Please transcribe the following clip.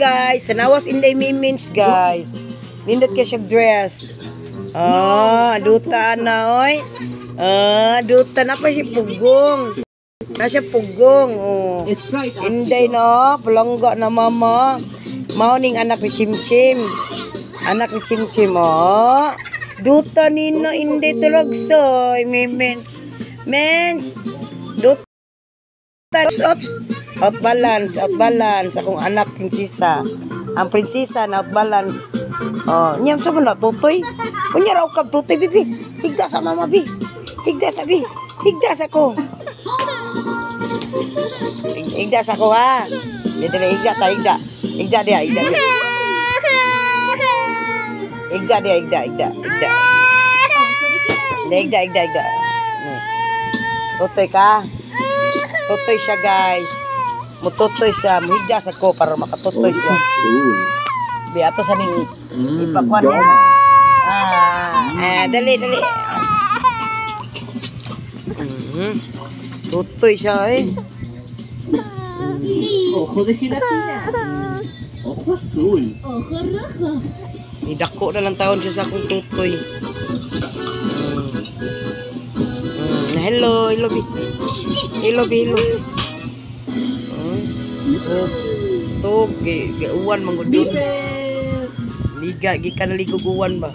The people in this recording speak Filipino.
guys. Tanawas Inday Mimins guys. Nindot ka siya dress. Duta na oy. Duta na pa siya pugong. Nasa pugong. Inday no, palangga na mama. Mauning anak ni Chimchim. Anak ni Chimchim Duta nino Inday tulogsoy. Mimins. Mens. Duta. Oops. Outbalance. Akong anak prinsesa. Ang prinsesa na outbalance. Nyam sa mo na tutoy. Kunya raw kab tutoy bibi. Higda sa mama bi. Higda sa bi. Higda sa ko. Higda sa ko ha. Dito higda ta higda. Higda dia. Higda dia. Tutoy ka. Tutoy siya guys. Mututoy siya. Muhigda sa ko para makatutoy siya. Biato sa ning ipakwan niya. Dali. Tutoy siya Ojo de gelatina. Ojo azul. Ojo rojo. Idako na lang taon siya sa akong tutoy. Hello. Hello. Uwan manggudon. Liga gikan na liguguan ba?